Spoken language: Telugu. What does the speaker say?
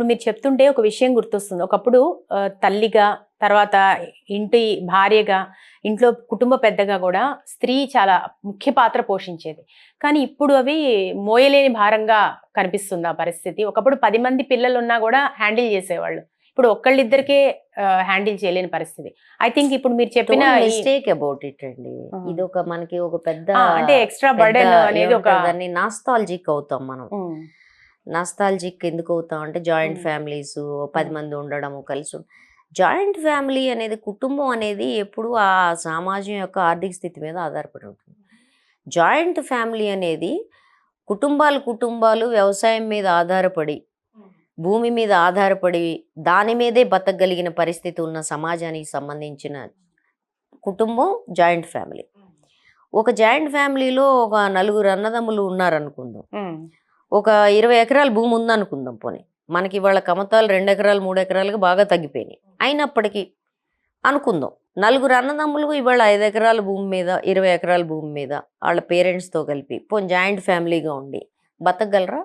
ఇప్పుడు మీరు చెప్తుంటే ఒక విషయం గుర్తొస్తుంది. ఒకప్పుడు తల్లిగా, తర్వాత ఇంటి భార్యగా, ఇంట్లో కుటుంబ పెద్దగా కూడా స్త్రీ చాలా ముఖ్య పాత్ర పోషించేది. కానీ ఇప్పుడు అవి మోయలేని భారంగా కనిపిస్తుంది ఆ పరిస్థితి. ఒకప్పుడు 10 మంది పిల్లలున్నా కూడా హ్యాండిల్ చేసేవాళ్ళు. ఇప్పుడు ఒక్కళ్ళిద్దరికే హ్యాండిల్ చేయలేని పరిస్థితి. ఐ థింక్ ఇప్పుడు మీరు చెప్పిన మిస్టేక్ అబౌట్ ఇట్ అండి. ఇది ఒక మనకి ఒక పెద్ద అంటే ఎక్స్ట్రా బర్డెన్ అనేది ఒక దాన్ని నాస్టాలజిక్ అవుతాం మనం. నాస్టాలజిక్ ఎందుకు అవుతాం అంటే జాయింట్ ఫ్యామిలీస్ 10 మంది ఉండడం కలిసి జాయింట్ ఫ్యామిలీ అనేది కుటుంబం అనేది ఎప్పుడు ఆ సమాజం యొక్క ఆర్థిక స్థితి మీద ఆధారపడి ఉంటుంది. జాయింట్ ఫ్యామిలీ అనేది కుటుంబాలు వ్యవసాయం మీద ఆధారపడి భూమి మీద ఆధారపడి దాని మీదే బతకగలిగిన పరిస్థితి ఉన్న సమాజానికి సంబంధించిన కుటుంబం జాయింట్ ఫ్యామిలీ. ఒక జాయింట్ ఫ్యామిలీలో ఒక 4 అన్నదమ్ములు ఉన్నారనుకుందాం, ఒక 20 ఎకరాల భూమి ఉందనుకుందాం. పోనీ మనకి ఇవాళ కమతాలు 2 ఎకరాలు 3 ఎకరాలుగా బాగా తగ్గిపోయినాయి. అయినప్పటికీ అనుకుందాం 4 అన్నదమ్ములు ఇవాళ 5 ఎకరాల భూమి మీద 20 ఎకరాల భూమి మీద వాళ్ళ పేరెంట్స్తో కలిపి పోనీ జాయింట్ ఫ్యామిలీగా ఉండి బతకగలరా?